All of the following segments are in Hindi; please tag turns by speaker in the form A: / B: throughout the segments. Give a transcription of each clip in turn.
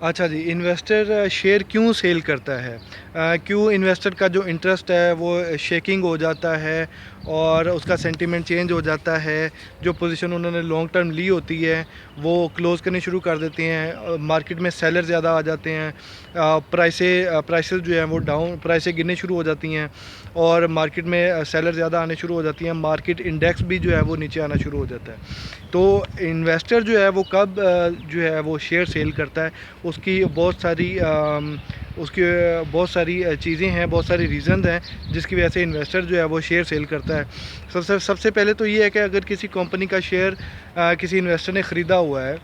A: अच्छा जी, इन्वेस्टर शेयर क्यों सेल करता है? क्यों इन्वेस्टर का जो इंटरेस्ट है वो शेकिंग हो जाता है और उसका सेंटीमेंट चेंज हो जाता है। जो पोजीशन उन्होंने लॉन्ग टर्म ली होती है वो क्लोज़ करनी शुरू कर देते हैं। मार्केट में सेलर ज़्यादा आ जाते हैं। प्राइसेस जो हैं वो डाउन, प्राइसें गिरनी शुरू हो जाती हैं और मार्केट में सेलर ज़्यादा आने शुरू हो जाती हैं। मार्केट इंडेक्स भी जो है वो नीचे आना शुरू हो जाता है। तो इन्वेस्टर जो है वो कब जो है वो शेयर सेल करता है, उसकी बहुत सारी चीज़ें हैं, बहुत सारी रीज़न हैं जिसकी वजह से इन्वेस्टर जो है वो शेयर सेल करता है। सबसे सबसे पहले तो ये है कि अगर किसी कंपनी का शेयर किसी इन्वेस्टर ने ख़रीदा हुआ है,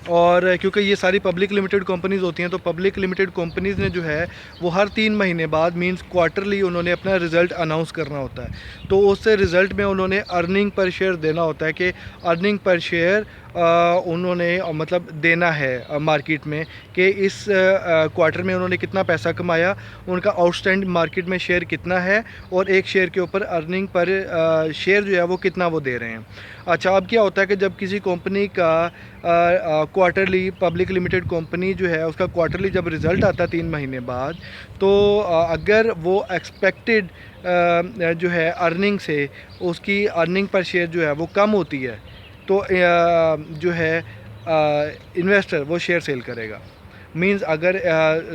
A: और क्योंकि ये सारी पब्लिक लिमिटेड कंपनीज़ होती हैं, तो पब्लिक लिमिटेड कंपनीज़ ने जो है वो हर 3 महीने बाद मींस क्वार्टरली उन्होंने अपना रिज़ल्ट अनाउंस करना होता है। तो उससे रिज़ल्ट में उन्होंने अर्निंग पर शेयर देना होता है कि अर्निंग पर शेयर उन्होंने मतलब देना है मार्केट में कि इस क्वार्टर में उन्होंने कितना पैसा कमाया, उनका आउटस्टैंडिंग मार्केट में शेयर कितना है और एक शेयर के ऊपर अर्निंग पर शेयर जो है वो कितना वो दे रहे हैं। अच्छा, अब क्या होता है कि जब किसी कंपनी का क्वार्टरली, पब्लिक लिमिटेड कंपनी जो है उसका क्वार्टरली जब रिज़ल्ट आता है 3 महीने बाद, तो अगर वो एक्सपेक्टेड जो है अर्निंग से उसकी अर्निंग पर शेयर जो है वो कम होती है, तो जो है इन्वेस्टर वो शेयर सेल करेगा। मींस अगर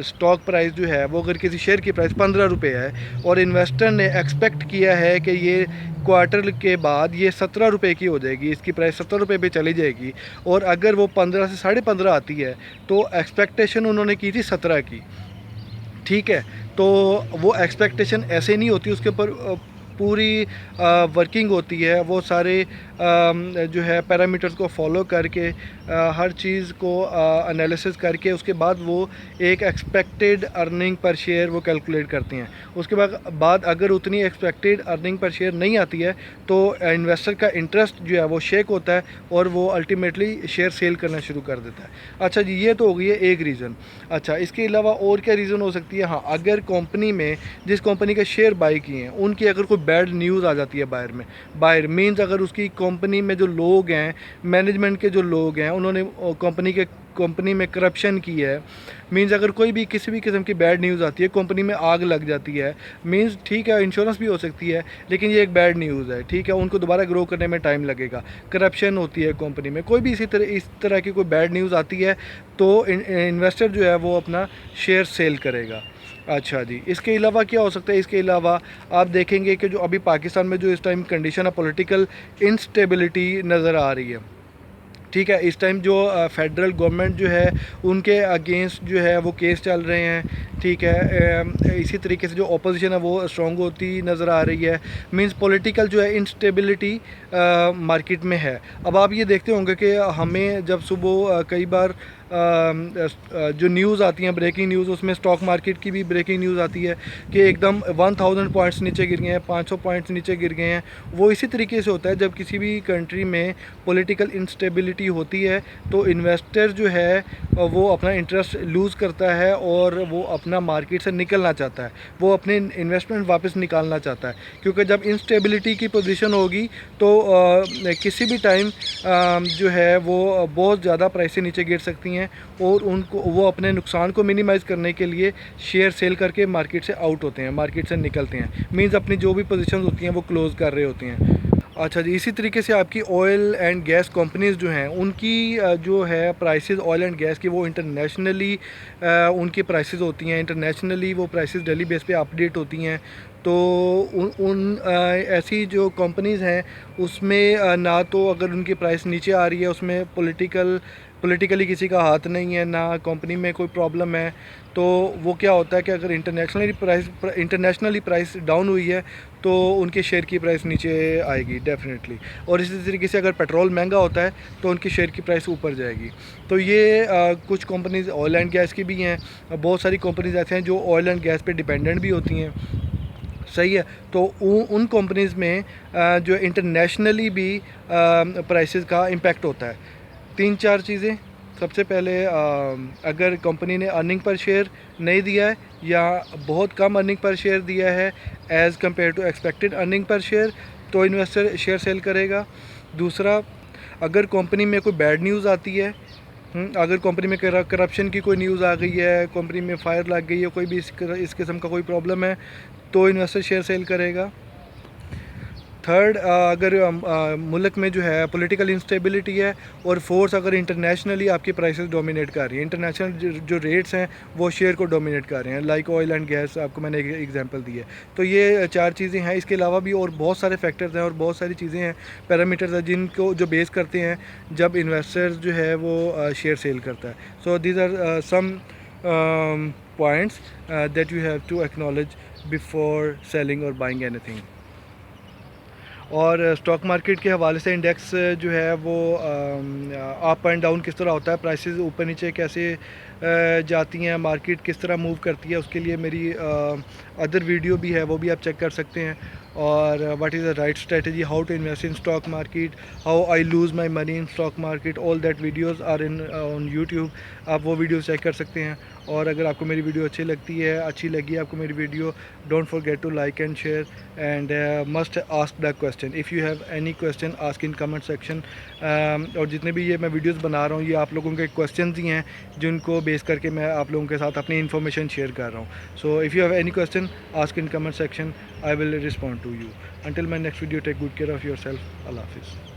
A: स्टॉक प्राइस जो है वो, अगर किसी शेयर की प्राइस 15 रुपये है और इन्वेस्टर ने एक्सपेक्ट किया है कि ये क्वार्टर के बाद ये 17 रुपये की हो जाएगी, इसकी प्राइस 17 रुपये पे चली जाएगी, और अगर वो 15 से 15.5 आती है तो एक्सपेक्टेशन उन्होंने की थी 17 की। ठीक है, तो वो एक्सपेक्टेशन ऐसे नहीं होती, उसके ऊपर पूरी वर्किंग होती है। वो सारे जो है पैरामीटर्स को फॉलो करके हर चीज़ को एनालिसिस करके उसके बाद वो एक एक्सपेक्टेड अर्निंग पर शेयर वो कैलकुलेट करती हैं। उसके बाद अगर उतनी एक्सपेक्टेड अर्निंग पर शेयर नहीं आती है तो इन्वेस्टर का इंटरेस्ट जो है वो शेक होता है और वो अल्टीमेटली शेयर सेल करना शुरू कर देता है। अच्छा जी, ये तो हो गई है एक रीज़न। अच्छा, इसके अलावा और क्या रीज़न हो सकती है? हाँ, अगर कंपनी में जिस कंपनी के शेयर बाई किए हैं उनकी अगर कोई बैड न्यूज़ आ जाती है बायर मीन्स अगर उसकी कंपनी में जो लोग हैं, मैनेजमेंट के जो लोग हैं, उन्होंने कंपनी में करप्शन की है, मीन्स अगर कोई भी किसी भी किस्म की बैड न्यूज़ आती है, कंपनी में आग लग जाती है, मीन्स ठीक है इंश्योरेंस भी हो सकती है लेकिन ये एक बैड न्यूज़ है। ठीक है, उनको दोबारा ग्रो करने में टाइम लगेगा, करप्शन होती है कंपनी में, कोई भी इस तरह की कोई बैड न्यूज़ आती है तो इन्वेस्टर जो है वो अपना शेयर सेल करेगा। अच्छा जी, इसके अलावा क्या हो सकता है? इसके अलावा आप देखेंगे कि जो अभी पाकिस्तान में जो इस टाइम कंडीशन है, पॉलिटिकल इंस्टेबिलिटी नज़र आ रही है। ठीक है, इस टाइम जो फेडरल गवर्नमेंट जो है उनके अगेंस्ट जो है वो केस चल रहे हैं। ठीक है, इसी तरीके से जो अपोजिशन है वो स्ट्रॉन्ग होती नज़र आ रही है। मींस पॉलिटिकल जो है इंस्टेबिलिटी मार्केट में है। अब आप ये देखते होंगे कि हमें जब सुबह कई बार जो न्यूज़ आती हैं, ब्रेकिंग न्यूज़, उसमें स्टॉक मार्केट की भी ब्रेकिंग न्यूज़ आती है कि एकदम 1000 पॉइंट्स नीचे गिर गए हैं, 500 पॉइंट्स नीचे गिर गए हैं। वो इसी तरीके से होता है जब किसी भी कंट्री में पॉलिटिकल इंस्टेबिलिटी होती है तो इन्वेस्टर जो है वो अपना इंटरेस्ट लूज़ करता है और वो अपना मार्केट से निकलना चाहता है, वो अपने इन्वेस्टमेंट वापस निकालना चाहता है। क्योंकि जब इंस्टेबिलिटी की पोजीशन होगी तो किसी भी टाइम जो है वो बहुत ज़्यादा प्राइसें नीचे गिर सकती हैं और उनको वो अपने नुकसान को मिनिमाइज़ करने के लिए शेयर सेल करके मार्केट से आउट होते हैं, मार्केट से निकलते हैं। मींस अपनी जो भी पोजीशंस होती हैं वो क्लोज़ कर रहे होते हैं। अच्छा जी, इसी तरीके से आपकी ऑयल एंड गैस कंपनीज़ जो हैं उनकी जो है प्राइसेस ऑयल एंड गैस की, वो इंटरनेशनली उनकी प्राइसेस होती हैं, इंटरनेशनली वो प्राइसेस डेली बेस पे अपडेट होती हैं। तो ऐसी जो कंपनीज़ हैं उसमें ना तो अगर उनकी प्राइस नीचे आ रही है उसमें पॉलिटिकली किसी का हाथ नहीं है, ना कंपनी में कोई प्रॉब्लम है, तो वो क्या होता है कि अगर इंटरनेशनली प्राइस डाउन हुई है तो उनके शेयर की प्राइस नीचे आएगी डेफिनेटली। और इसी तरीके से अगर पेट्रोल महंगा होता है तो उनकी शेयर की प्राइस ऊपर जाएगी। तो ये कुछ कंपनीज़ ऑयल एंड गैस की भी हैं, बहुत सारी कंपनीज़ ऐसे हैं जो ऑयल एंड गैस पे डिपेंडेंट भी होती हैं। सही है, तो उन कंपनीज़ में जो इंटरनेशनली भी प्राइसेस का इम्पेक्ट होता है। 3-4 चीज़ें। सबसे पहले अगर कंपनी ने अर्निंग पर शेयर नहीं दिया है या बहुत कम अर्निंग पर शेयर दिया है as compare to expected earning per share, तो इन्वेस्टर शेयर सेल करेगा। दूसरा, अगर कंपनी में कोई बैड न्यूज़ आती है अगर कंपनी में करप्शन की कोई न्यूज़ आ गई है, कंपनी में फायर लग गई है, कोई भी इस किस्म का कोई प्रॉब्लम है, तो इन्वेस्टर शेयर सेल करेगा। थर्ड, अगर मुल्क में जो है पॉलिटिकल इंस्टेबिलिटी है, और फोर्थ, अगर इंटरनेशनली आपकी प्राइसेस डोमिनेट कर रही हैं, इंटरनेशनल जो रेट्स हैं वो शेयर को डोमिनेट कर रहे हैं, लाइक ऑयल एंड गैस, आपको मैंने एक एग्जांपल दी है। तो ये चार चीज़ें हैं, इसके अलावा भी और बहुत सारे फैक्टर्स हैं और बहुत सारी चीज़ें हैं, पैरामीटर्स हैं, जिनको जो बेस करते हैं जब इन्वेस्टर्स जो है वो शेयर सेल करता है। So these are some points that you have to acknowledge before selling और बाइंग एनीथिंग। और स्टॉक मार्केट के हवाले से इंडेक्स जो है वो अप एंड डाउन किस तरह होता है, प्राइसेस ऊपर नीचे कैसे जाती हैं, मार्केट किस तरह मूव करती है, उसके लिए मेरी अदर वीडियो भी है, वो भी आप चेक कर सकते हैं। और what is the right strategy, how to invest in stock market, how I lose my money in stock market, all that videos are in on YouTube, आप वो वीडियो चेक कर सकते हैं। और अगर आपको मेरी वीडियो अच्छी लगी आपको मेरी video, don't forget to like and share, and must ask the question, if you have any question ask in comment section. और जितने भी ये मैं वीडियोस बना रहा हूँ ये आप लोगों के क्वेश्चन ही हैं, जिनको बेस करके मैं आप लोगों के साथ अपनी इन्फॉर्मेशन शेयर कर रहा हूँ। So if you have any question ask in comment section, I will respond to you. Until my next video, take good care of yourself. Allah Hafiz.